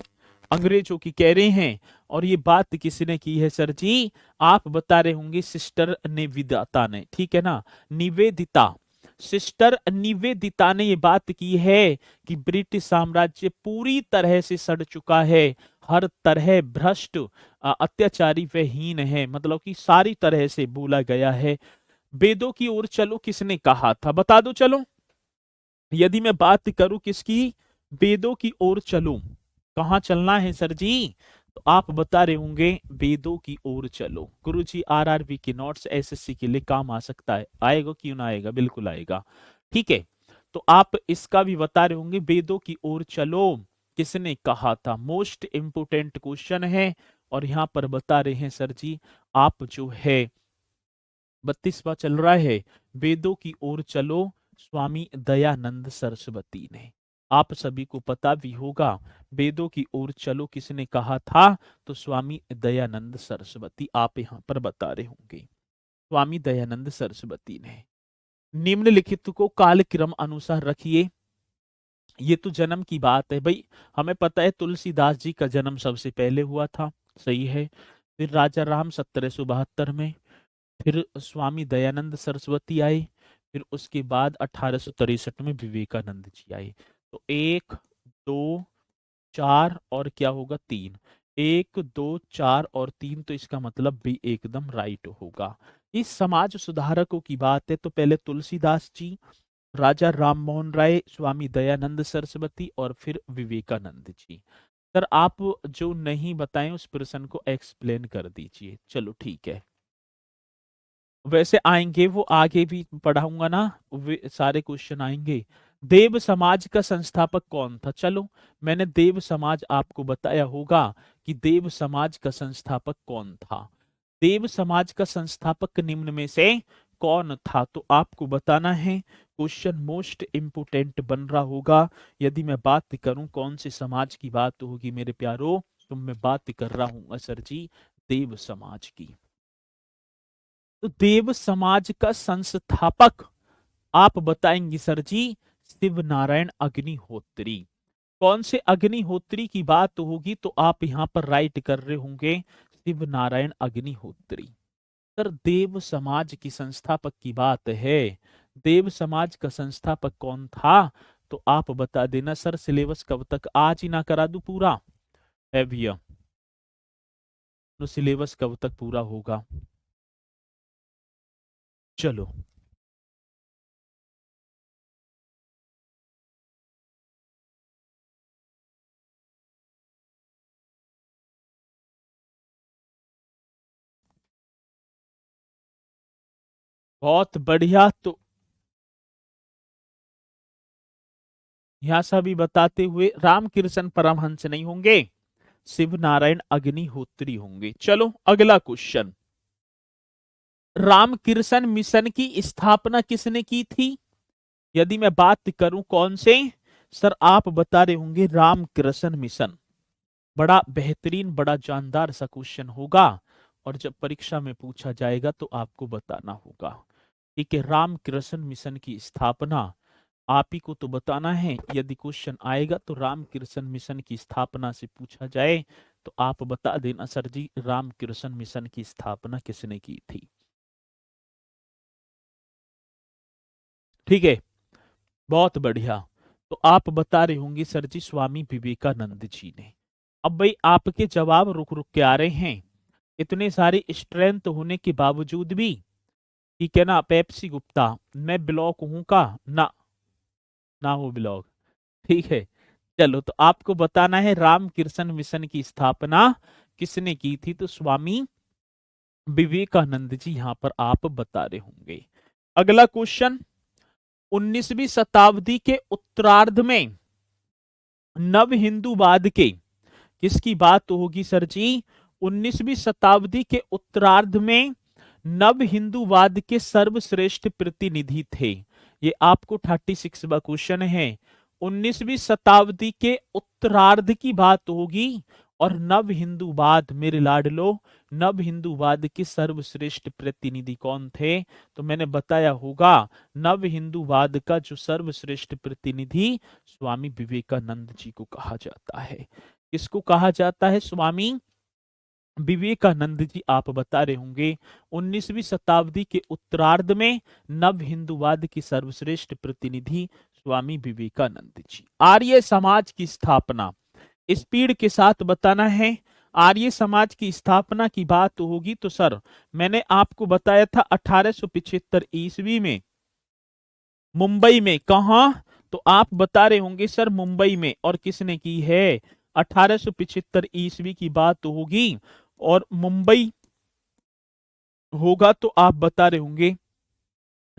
अंग्रेजों की कह रहे हैं। और ये बात किसने की है सर जी, आप बता रहे होंगे सिस्टर निवेदिता ने, ठीक है ना, निवेदिता, सिस्टर निवेदिता ने ये बात की है कि ब्रिटिश साम्राज्य पूरी तरह से सड़ चुका है, हर तरह भ्रष्ट अत्याचारी व हीन है, मतलब कि सारी तरह से बोला गया है। वेदों की ओर चलो किसने कहा था, बता दो चलो। यदि मैं बात करूं किसकी, वेदों की ओर चलो, कहां चलना है सर जी, तो आप बता रहे होंगे वेदों की ओर चलो। गुरुजी आरआरबी के नोट्स एसएससी के लिए काम आ सकता है, आएगा क्यों ना आएगा, बिल्कुल आएगा, ठीक है। तो आप इसका भी बता रहे होंगे वेदों की ओर चलो किसने कहा था, मोस्ट इंपोर्टेंट क्वेश्चन है। और यहां पर बता रहे हैं सर जी आप जो है 32वां चल रहा है, वेदों की ओर चलो स्वामी दयानंद सरस्वती ने। आप सभी को पता भी होगा वेदों की ओर चलो किसने कहा था, तो स्वामी दयानंद सरस्वती, आप यहां पर बता रहे होंगे। स्वामी दयानंद सरस्वती ने। निम्नलिखित को कालक्रम अनुसार रखिए। ये तो जन्म की बात है भाई, हमें पता है तुलसीदास जी का जन्म सबसे पहले हुआ था, सही है। फिर राजा राम 1772 में, फिर स्वामी दयानंद सरस्वती आए, फिर उसके बाद 1863 में विवेकानंद जी आए। तो 1, 2, 4 और क्या होगा 3, 1, 2, 4 और 3, तो इसका मतलब भी एकदम राइट होगा। इस समाज सुधारकों की बात है तो पहले तुलसीदास जी, राजा राम मोहन राय, स्वामी दयानंद सरस्वती और फिर विवेकानंद जी। सर आप जो नहीं बताएं उस प्रश्न को एक्सप्लेन कर दीजिए। चलो ठीक है, वैसे आएंगे वो आगे भी पढ़ाऊंगा ना, वे सारे क्वेश्चन आएंगे। देव समाज का संस्थापक कौन था? चलो मैंने देव समाज आपको बताया होगा कि देव समाज का संस्थापक कौन था। देव समाज का संस्थापक निम्न में से कौन था? तो आपको बताना है। क्वेश्चन मोस्ट इंपोर्टेंट बन रहा होगा। यदि मैं बात करूं कौन से समाज की बात होगी मेरे प्यारो, तो मैं बात कर रहा हूं सर जी देव समाज की। तो देव समाज का संस्थापक आप बताएंगे सर जी शिव नारायण अग्निहोत्री। कौन से अग्निहोत्री की बात होगी तो आप यहां पर राइट कर रहे होंगे शिव नारायण अग्निहोत्री। सर देव समाज की संस्थापक की बात है, देव समाज का संस्थापक कौन था? तो आप बता देना सर। सिलेबस कब तक, आज ही ना करा दूं पूरा है भैया? तो सिलेबस कब तक पूरा होगा? चलो बहुत बढ़िया। तो यहां सभी बताते हुए रामकृष्ण परमहंस नहीं होंगे, शिव नारायण अग्निहोत्री होंगे। चलो अगला क्वेश्चन, रामकृष्ण मिशन की स्थापना किसने की थी? यदि मैं बात करूं कौन से, सर आप बता रहे होंगे रामकृष्ण मिशन। बड़ा बेहतरीन बड़ा जानदार सा क्वेश्चन होगा, और जब परीक्षा में पूछा जाएगा तो आपको बताना होगा। ठीक है, रामकृष्ण मिशन की स्थापना आप ही को तो बताना है। यदि क्वेश्चन आएगा तो रामकृष्ण मिशन की स्थापना से पूछा जाए तो आप बता देना सर जी रामकृष्ण मिशन की स्थापना किसने की थी। ठीक है, बहुत बढ़िया। तो आप बता रहे होंगे सर जी स्वामी विवेकानंद जी ने। अब भाई आपके जवाब रुक रुक के आ रहे हैं, इतने सारे स्ट्रेंथ होने के बावजूद भी। ठीक है ना, पेप्सी गुप्ता, मैं ब्लॉक हूं का ना, ना हो ब्लॉक। ठीक है, चलो तो आपको बताना है रामकृष्ण मिशन की स्थापना किसने की थी, तो स्वामी विवेकानंद जी यहां पर आप बता रहे होंगे। अगला क्वेश्चन, 19वीं शताब्दी के उत्तरार्ध में नव हिंदूवाद के किसकी बात होगी सर जी? 19वीं शताब्दी के उत्तरार्ध में नव हिंदूवाद के सर्वश्रेष्ठ प्रतिनिधि थे। ये आपको 36वां क्वेश्चन है। 19वीं शताब्दी के उत्तरार्ध की बात होगी, और नव हिंदूवाद मेरे लाडलो, नव हिंदूवाद के सर्वश्रेष्ठ प्रतिनिधि कौन थे? तो मैंने बताया होगा नव हिंदूवाद का जो सर्वश्रेष्ठ प्रतिनिधि स्वामी विवेकानंद जी को कहा जाता है। किसको कहा जाता है? स्वामी विवेकानंद जी आप बता रहे होंगे 19वीं शताब्दी के उत्तरार्ध में नव हिंदूवाद की सर्वश्रेष्ठ प्रतिनिधि स्वामी विवेकानंद जी। आर्य समाज की स्थापना स्पीड के साथ बताना है। आर्य समाज की स्थापना की बात होगी तो सर मैंने आपको बताया था 1875 ईस्वी में मुंबई में। कहा? तो आप बता रहे होंगे सर मुंबई में। और किसने की है? 1875 ईस्वी की बात होगी और मुंबई होगा, तो आप बता रहे होंगे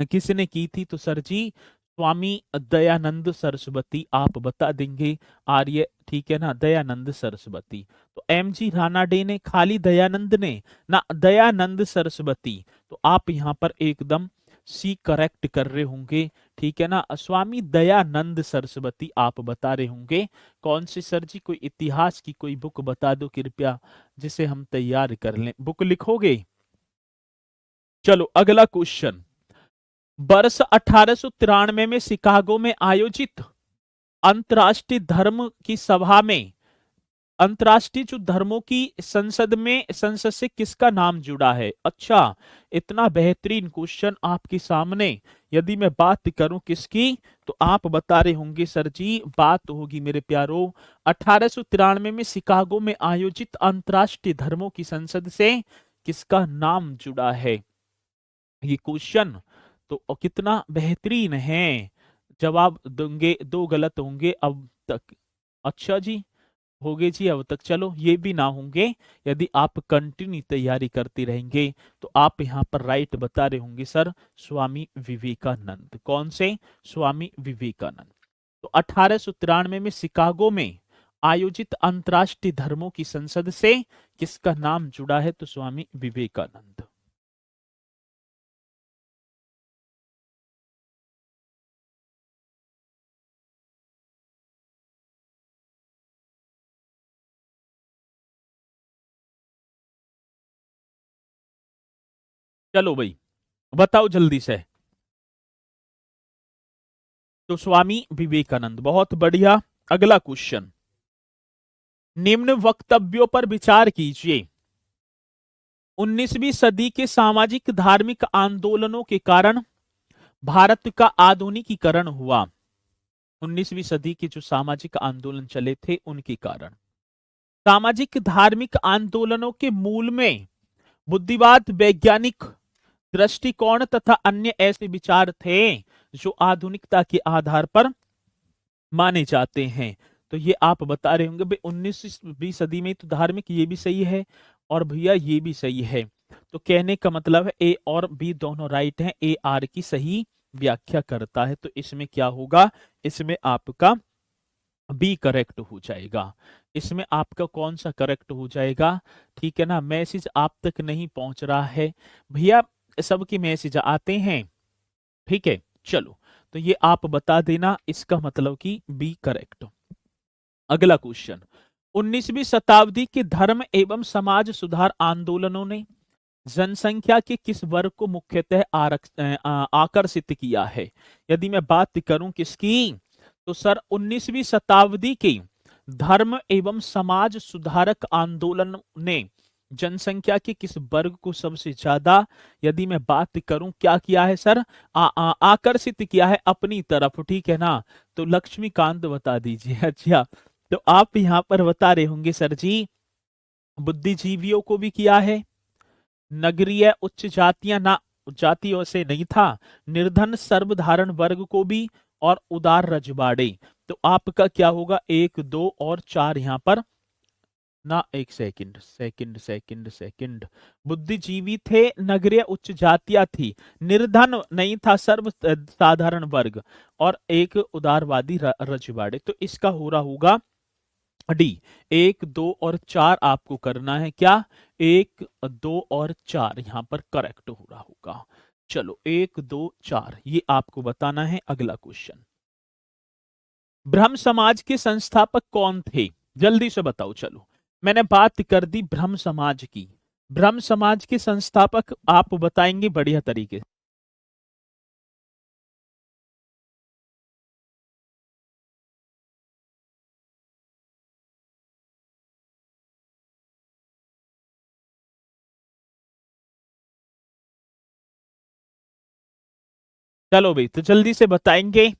किसने की थी, तो सर जी स्वामी दयानंद सरस्वती आप बता देंगे। आर्य, ठीक है ना, दयानंद सरस्वती। तो एम जी रानाडे ने, खाली दयानंद ने ना, दयानंद सरस्वती। तो आप यहां पर एकदम सी करेक्ट कर रहे होंगे। ठीक है ना, स्वामी दयानंद सरस्वती आप बता रहे होंगे। कौन सी सर जी? कोई इतिहास की कोई बुक बता दो कृपया, जिसे हम तैयार कर लें। बुक लिखोगे? चलो अगला क्वेश्चन। वर्ष 1893 में शिकागो में आयोजित अंतर्राष्ट्रीय धर्म की सभा में अंतर्राष्ट्रीय जो धर्मों की संसद से किसका नाम जुड़ा है? अच्छा, इतना बेहतरीन क्वेश्चन आपके सामने। यदि मैं बात करूं किसकी, तो आप बता रहे होंगे सर जी बात होगी मेरे प्यारो 1893 में शिकागो में आयोजित अंतर्राष्ट्रीय धर्मों की संसद से किसका नाम जुड़ा है ये क्वेश्चन। तो कितना बेहतरीन है। जवाब देंगे, दो गलत होंगे अब तक। अच्छा जी, हो गए जी अब तक। चलो ये भी ना होंगे। यदि आप कंटिन्यू तैयारी करते रहेंगे तो आप यहाँ पर राइट बता रहे होंगे सर स्वामी विवेकानंद। कौन से? स्वामी विवेकानंद। तो 1893 में शिकागो में आयोजित अंतर्राष्ट्रीय धर्मों की संसद से किसका नाम जुड़ा है? तो स्वामी विवेकानंद। चलो भाई बताओ जल्दी से। तो स्वामी विवेकानंद, बहुत बढ़िया। अगला क्वेश्चन, निम्न वक्तव्यों पर विचार कीजिए। 19वीं सदी के सामाजिक धार्मिक आंदोलनों के कारण भारत का आधुनिकीकरण हुआ। 19वीं सदी के जो सामाजिक आंदोलन चले थे उनके कारण सामाजिक धार्मिक आंदोलनों के मूल में बुद्धिवाद, वैज्ञानिक दृष्टिकोण तथा अन्य ऐसे विचार थे जो आधुनिकता के आधार पर माने जाते हैं। तो ये आप बता रहे होंगे भाई 19वीं सदी में तो धार्मिक, ये भी सही है और भैया ये भी सही है। तो कहने का मतलब है ए और बी दोनों राइट हैं, ए आर की सही व्याख्या करता है। तो इसमें क्या होगा? इसमें आपका बी करेक्ट हो जाएगा। इसमें आपका कौन सा करेक्ट हो जाएगा? ठीक है ना, मैसेज आप तक नहीं पहुंच रहा है भैया, सबके मैसेज आते हैं। ठीक है, चलो तो ये आप बता देना, इसका मतलब कि बी करेक्ट। अगला क्वेश्चन, 19वीं शताब्दी के धर्म एवं समाज सुधार आंदोलनों ने जनसंख्या के किस वर्ग को मुख्यतः आकर्षित किया है? यदि मैं बात करूं किसकी, तो सर 19वीं शताब्दी के धर्म एवं समाज सुधारक आंदोलन ने जनसंख्या के किस वर्ग को सबसे ज्यादा, यदि मैं बात करूं क्या किया है सर? आकर्षित किया है अपनी तरफ। ठीक है ना, तो लक्ष्मीकांत बता दीजिए। अच्छा, तो आप यहां पर बता रहे होंगे सर जी बुद्धिजीवियों को भी किया है, नगरीय उच्च जातियां ना जातियों से नहीं था, निर्धन सर्वधारण वर्ग को भी, और उदार रजवाड़े। तो आपका क्या होगा? 1 2 और 4 यहां पर ना। एक सेकंड सेकंड सेकंड सेकंड, बुद्धिजीवी थे, नगरीय उच्च जातियां थी, निर्धन नहीं था सर्व साधारण वर्ग, और एक उदारवादी रजवाड़े। तो इसका हो रहा होगा डी। 1 2 और 4 आपको करना है क्या? 1 2 और 4 यहां पर करेक्ट हो रहा होगा। चलो 1 2 4 ये आपको बताना है। अगला क्वेश्चन, ब्रह्म समाज के संस्थापक कौन थे? जल्दी से बताओ। चलो मैंने बात कर दी ब्रह्म समाज की, ब्रह्म समाज के संस्थापक आप बताएंगे बढ़िया तरीके से। चलो भाई तो जल्दी से बताएंगे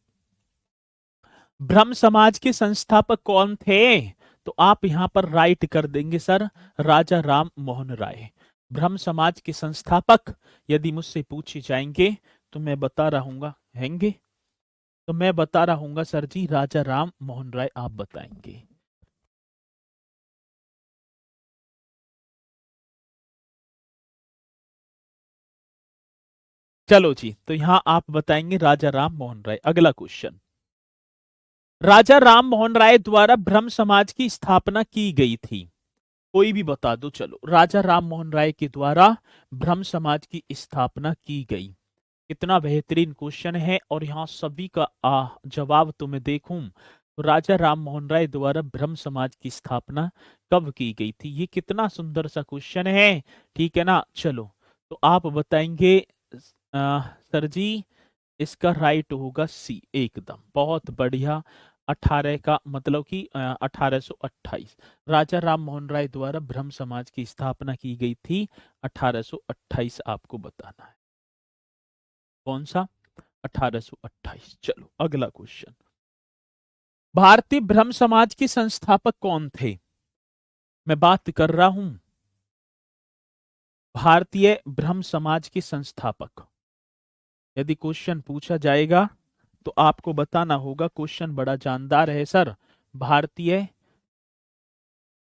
ब्रह्म समाज के संस्थापक कौन थे? तो आप यहां पर राइट कर देंगे सर राजा राम मोहन राय। ब्रह्म समाज के संस्थापक यदि मुझसे पूछे जाएंगे तो मैं बता रहूंगा हैंगे, तो मैं बता रहूंगा सर जी राजा राम मोहन राय। आप बताएंगे। चलो जी, तो यहां आप बताएंगे राजा राम मोहन राय। अगला क्वेश्चन, राजा राम मोहन राय द्वारा ब्रह्म समाज की स्थापना की गई थी। कोई भी बता दो। चलो, राजा राम मोहन राय के द्वारा ब्रह्म समाज की स्थापना की गई। कितना बेहतरीन क्वेश्चन है, और यहाँ सभी का जवाब तो मैं देखूं तो राजा राम मोहन राय द्वारा ब्रह्म समाज की स्थापना कब की गई थी? ये कितना सुंदर सा क्वेश्चन है। ठीक है ना, चलो तो आप बताएंगे सर जी इसका राइट होगा सी, एकदम बहुत बढ़िया। 18 का मतलब कि 1828 राजा राम मोहन राय द्वारा ब्रह्म समाज की स्थापना की गई थी। 1828 आपको बताना है। कौन सा? 1828। चलो अगला क्वेश्चन। भारतीय ब्रह्म समाज के संस्थापक कौन थे? मैं बात कर रहा हूं भारतीय ब्रह्म समाज के संस्थापक। यदि क्वेश्चन पूछा जाएगा तो आपको बताना होगा, क्वेश्चन बड़ा जानदार है सर। भारतीय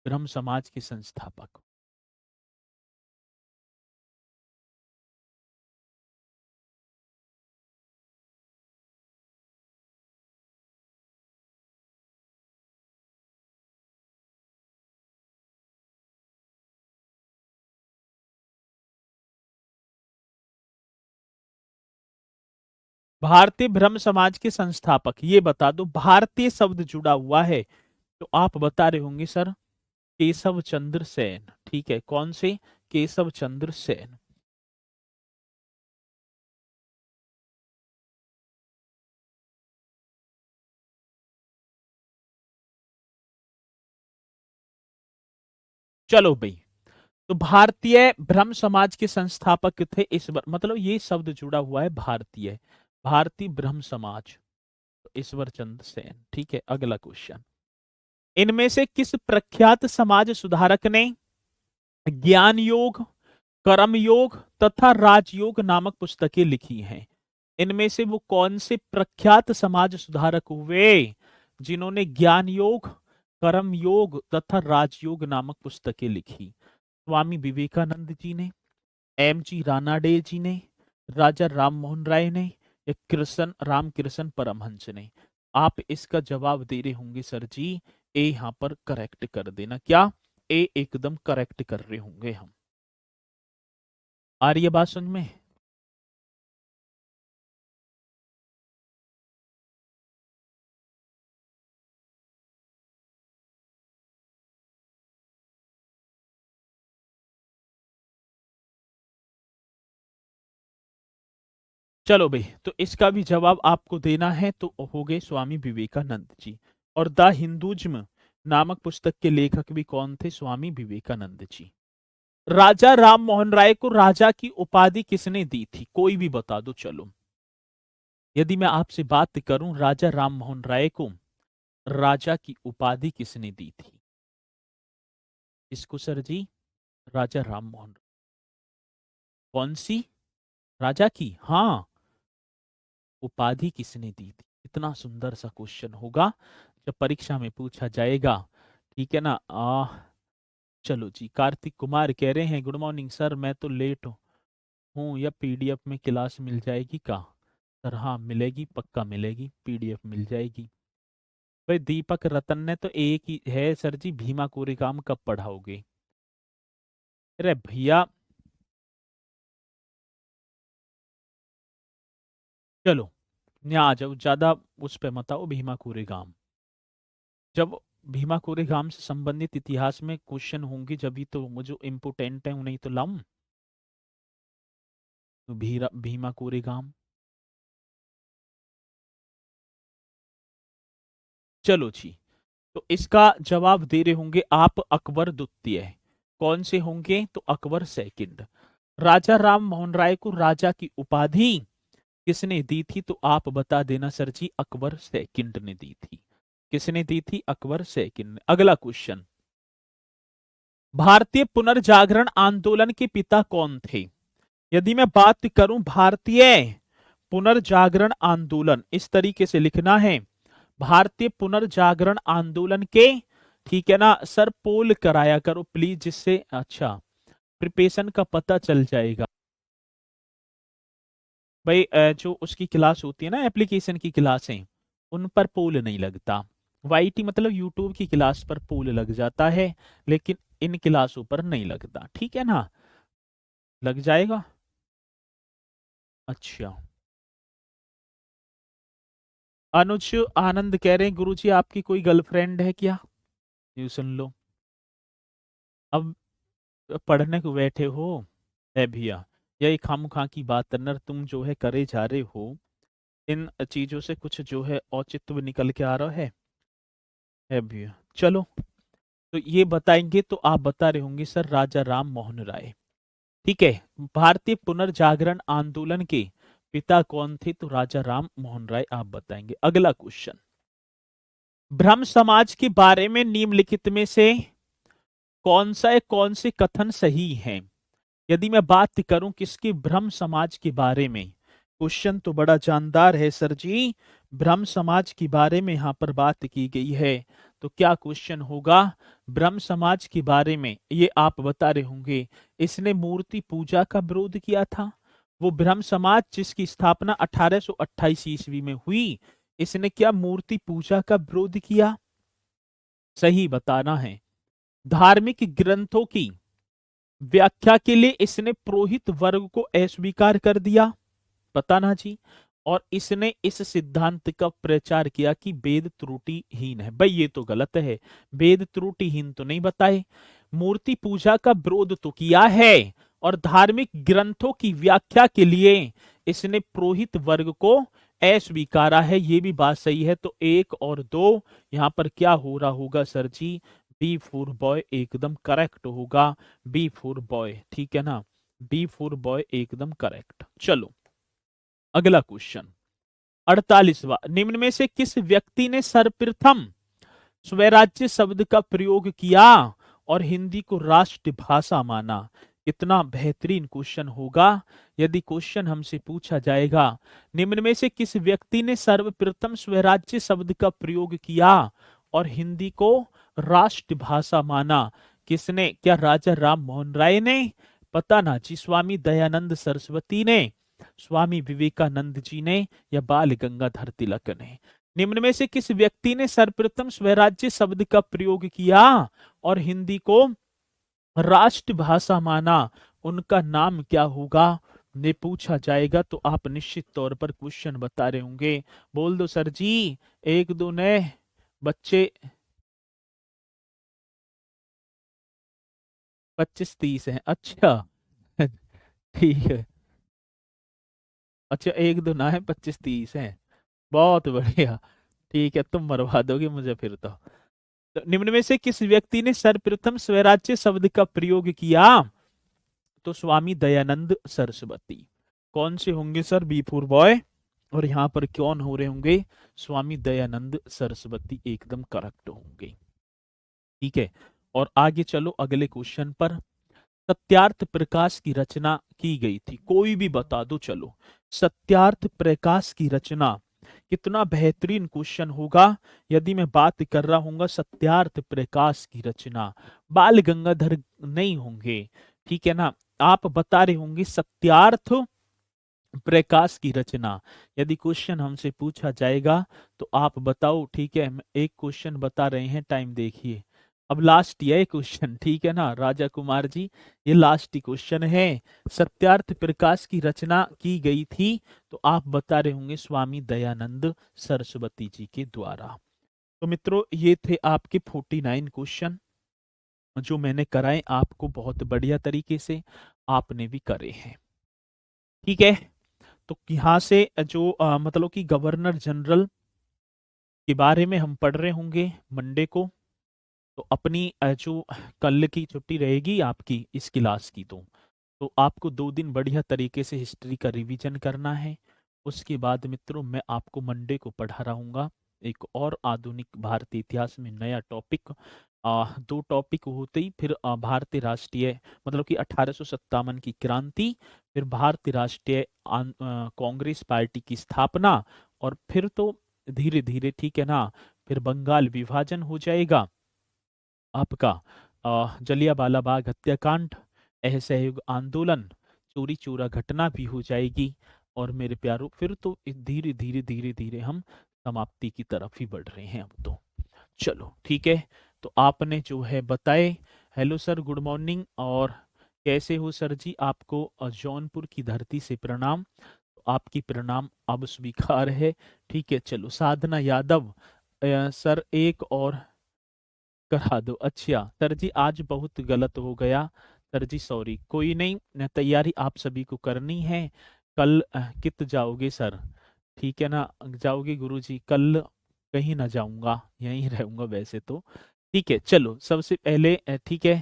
ब्रह्म समाज के संस्थापक। भारतीय ब्रह्म समाज के संस्थापक, ये बता दो, भारतीय शब्द जुड़ा हुआ है तो आप बता रहे होंगे सर केशव चंद्र सेन। ठीक है, कौन से? केशव चंद्र सेन। चलो भाई, तो भारतीय ब्रह्म समाज के संस्थापक थे ईश्वर, मतलब ये शब्द जुड़ा हुआ है भारतीय, भारतीय ब्रह्म समाज, तो ईश्वर चंद्र सेन। ठीक है, अगला क्वेश्चन। इनमें से किस प्रख्यात समाज सुधारक ने ज्ञान योग, कर्म योग तथा राजयोग नामक पुस्तकें लिखी हैं? इनमें से वो कौन से प्रख्यात समाज सुधारक हुए जिन्होंने ज्ञान योग, कर्म योग तथा राजयोग नामक पुस्तकें लिखी? स्वामी विवेकानंद जी ने, एम जी रानाडे जी ने, राजा राम मोहन राय ने, या कृष्ण रामकृष्ण परमहंस ने? आप इसका जवाब दे रहे होंगे सर जी ए, यहां पर करेक्ट कर देना। क्या ए एकदम करेक्ट कर रहे होंगे हम? आ रही है बात समझ में? चलो भाई, तो इसका भी जवाब आपको देना है, तो हो गए स्वामी विवेकानंद जी। और द हिंदुज्म नामक पुस्तक के लेखक भी कौन थे? स्वामी विवेकानंद जी। राजा राम मोहन राय को राजा की उपाधि किसने दी थी? कोई भी बता दो चलो। यदि मैं आपसे बात करूं राजा राम मोहन राय को राजा की उपाधि किसने दी थी? इसको सर जी राजा राम मोहन। कौन सी? राजा की, हाँ, उपाधि किसने दी थी? इतना सुंदर सा क्वेश्चन होगा जब परीक्षा में पूछा जाएगा। ठीक है ना? चलो जी, कार्तिक कुमार कह रहे हैं गुड मॉर्निंग सर, मैं तो लेट हूँ, या पीडीएफ में क्लास मिल जाएगी का? सर हाँ मिलेगी, पक्का मिलेगी, पीडीएफ मिल जाएगी। भाई दीपक रतन ने तो एक ही है सर जी, भीमा कोरेगाम कब पढ़ाओगे? अरे भैया, चलो यहाँ आ जाओ, ज्यादा उस पे मत आओ। भीमा कोरेगाम, जब भीमा कोरेगाम से संबंधित इतिहास में क्वेश्चन होंगे जब भी तो मुझे इम्पोर्टेंट है उन्हें तो लाऊं। तो भीमा कोरेगाम। चलो जी, तो इसका जवाब दे रहे होंगे आप अकबर द्वितीय। कौन से होंगे? तो अकबर सेकंड। राजा राम मोहन राय को राजा की उपाधि किसने दी थी? तो आप बता देना सर जी अकबर सेकंड ने दी थी। किसने दी थी? अकबर सेकंड ने। अगला क्वेश्चन। भारतीय पुनर्जागरण आंदोलन के पिता कौन थे? यदि मैं बात करूं भारतीय पुनर्जागरण आंदोलन, इस तरीके से लिखना है, भारतीय पुनर्जागरण आंदोलन के, ठीक है ना सर, पोल कराया करो प्लीज, जिससे अच्छा प्रिपरेशन का पता चल जाएगा। भाई जो उसकी क्लास होती है ना, एप्लीकेशन की क्लासें, उन पर पोल नहीं लगता। वाईटी मतलब यूट्यूब की क्लास पर पोल लग जाता है, लेकिन इन क्लासों पर नहीं लगता। ठीक है ना? लग जाएगा। अच्छा, अनुज आनंद कह रहे हैं गुरुजी आपकी कोई गर्लफ्रेंड है क्या? ये सुन लो, अब पढ़ने को बैठे हो? है भैया, यही खामखा की बात नर तुम जो है करे जा रहे हो, इन चीजों से कुछ जो है औचित्य निकल के आ रहा है भैया। चलो, तो ये बताएंगे तो आप बता रहे होंगे सर राजा राम मोहन राय। ठीक है, भारतीय पुनर्जागरण आंदोलन के पिता कौन थे? तो राजा राम मोहन राय आप बताएंगे। अगला क्वेश्चन, ब्रह्म समाज के बारे में निम्नलिखित में से कौन से कथन सही हैं? यदि मैं बात करूं किसके, ब्रह्म समाज के बारे में, क्वेश्चन तो बड़ा जानदार है सर जी। ब्रह्म समाज के बारे में यहां पर बात की गई है, तो क्या क्वेश्चन होगा? ब्रह्म समाज के बारे में ये आप बता रहे होंगे, इसने मूर्ति पूजा का विरोध किया था। वो ब्रह्म समाज जिसकी स्थापना 1828 ईस्वी में हुई, इसने क्या मूर्ति पूजा का विरोध किया? सही बताना है। धार्मिक ग्रंथों की व्याख्या के लिए इसने पुरोहित वर्ग को अस्वीकार कर दिया, पता ना जी। और इसने इस सिद्धांत का प्रचार किया कि वेद त्रुटिहीन है। भाई ये तो गलत है, वेद त्रुटिहीन तो नहीं बताए। मूर्ति पूजा का विरोध तो किया है, और धार्मिक ग्रंथों की व्याख्या के लिए इसने पुरोहित वर्ग को अस्वीकारा है, ये भी बात सही है। तो 1 और 2 यहां पर क्या हो रहा होगा sir ji? B for boy एकदम करेक्ट होगा, बी फॉर बॉय, ठीक है ना, बी फॉर बॉय एकदम करेक्ट। चलो अगला क्वेश्चन, 48वां, निम्न में से किस व्यक्ति ने सर्वप्रथम स्वराज्य शब्द का प्रयोग किया और हिंदी को राष्ट्रभाषा माना? कितना बेहतरीन क्वेश्चन होगा यदि क्वेश्चन हमसे पूछा जाएगा, निम्न में से किस व्यक्ति ने सर्वप्रथम स्वराज्य शब्द का प्रयोग किया और हिंदी को राष्ट्रभाषा माना? किसने? क्या राजा राम मोहन राय ने? पता ना जी। स्वामी दयानंद सरस्वती ने, स्वामी विवेकानंद जी ने, या बाल गंगाधर तिलक ने? निम्न में से किस व्यक्ति ने सर्वप्रथम स्वराज्य शब्द का प्रयोग किया और हिंदी को राष्ट्रभाषा माना? उनका नाम क्या होगा? ने पूछा जाएगा तो आप निश्चित तौर पर क्वेश्चन बता रहे होंगे। बोल दो सर जी, 1 2 नए बच्चे। 25 30 हैं, अच्छा। ठीक है, अच्छा 1 2 ना है, 25 30 हैं, बहुत बढ़िया। ठीक है, तुम मरवा दोगे मुझे फिर तो निम्न में से किस व्यक्ति ने सर्वप्रथम स्वराज्य शब्द का प्रयोग किया? तो स्वामी दयानंद सरस्वती। कौन से होंगे सर? B four boy. और यहाँ पर कौन हो रहे होंगे? स्वामी दयानंद सरस्वती एकदम करेक्ट होंगे। ठीक है, और आगे चलो अगले क्वेश्चन पर। सत्यार्थ प्रकाश की रचना की गई थी, कोई भी बता दो चलो। सत्यार्थ प्रकाश की रचना, कितना बेहतरीन क्वेश्चन होगा यदि मैं बात कर रहा हूँ सत्यार्थ प्रकाश की रचना। बाल गंगाधर नहीं होंगे, ठीक है ना। आप बता रहे होंगे सत्यार्थ प्रकाश की रचना। यदि क्वेश्चन हमसे पूछा जाएगा तो आप बताओ, ठीक है। एक क्वेश्चन बता रहे हैं, टाइम देखिए। अब लास्ट ये क्वेश्चन, ठीक है ना राजा कुमार जी, ये लास्ट क्वेश्चन है। सत्यार्थ प्रकाश की रचना की गई थी, तो आप बता रहे होंगे स्वामी दयानंद सरस्वती जी के द्वारा। तो मित्रों ये थे आपके 49 क्वेश्चन जो मैंने कराए आपको, बहुत बढ़िया तरीके से आपने भी करे हैं। ठीक है, तो यहाँ से जो मतलब कि गवर्नर जनरल के बारे में हम पढ़ रहे होंगे मंडे को। तो अपनी जो कल की छुट्टी रहेगी आपकी इस क्लास की, तो आपको 2 दिन बढ़िया तरीके से हिस्ट्री का रिवीजन करना है। उसके बाद मित्रों मैं आपको मंडे को पढ़ा रहूंगा एक और आधुनिक भारतीय इतिहास में नया टॉपिक। 2 टॉपिक होते ही फिर भारतीय राष्ट्रीय मतलब कि 1857 की क्रांति, फिर भारतीय राष्ट्रीय कांग्रेस पार्टी की स्थापना, और फिर तो धीरे धीरे, ठीक है ना, फिर बंगाल विभाजन हो जाएगा आपका, जलियांवाला बाग हत्याकांड, असहयोग आंदोलन, चोरी चोरा घटना भी हो जाएगी। और मेरे प्यारों फिर तो धीरे धीरे धीरे धीरे हम समाप्ति की तरफ ही बढ़ रहे हैं अब तो। चलो ठीक है, तो आपने जो है बताए। हेलो सर, गुड मॉर्निंग, और कैसे हो सर जी? आपको जौनपुर की धरती से प्रणाम। तो आपकी प्रणाम अब स्वीकार है। ठीक है, चलो साधना यादव, सर एक और करा दो। अच्छा सर जी आज बहुत गलत हो गया सर जी सॉरी, कोई नहीं, तैयारी आप सभी को करनी है। कल कित जाओगे सर? ठीक है ना, जाओगे गुरुजी? कल कहीं ना जाऊंगा, यहीं रहूंगा वैसे तो। ठीक है, चलो सबसे पहले ठीक है।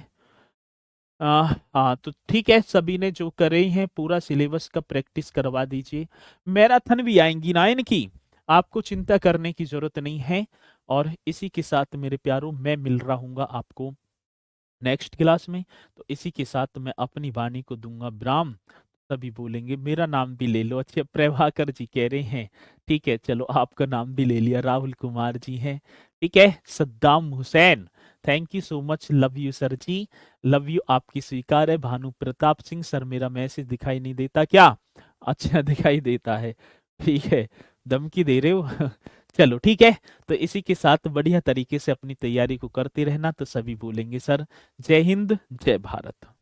हाँ तो ठीक है, सभी ने जो करे हैं पूरा सिलेबस का प्रैक्टिस करवा दीजिए। मैराथन भी आएंगी ना इनकी, आपको चिंता करने की जरूरत नहीं है। और इसी के साथ मेरे प्यारों, मैं मिल रहा हूँगा आपको नेक्स्ट क्लास में। तो इसी के साथ मैं अपनी वाणी को दूंगा विराम। सभी बोलेंगे मेरा नाम भी ले लो। अच्छा, प्रभाकर जी कह रहे हैं, ठीक है चलो आपका नाम भी ले लिया। राहुल कुमार जी हैं, ठीक है। Saddam Hussain, thank you so much, love you sir ji, love you, आपकी स्वीकार है। भानु प्रताप सिंह सर, मेरा मैसेज दिखाई नहीं देता क्या? अच्छा दिखाई देता है, ठीक है, धमकी दे रहे हो चलो ठीक है। तो इसी के साथ बढ़िया तरीके से अपनी तैयारी को करते रहना। तो सभी बोलेंगे सर जय हिंद जय भारत।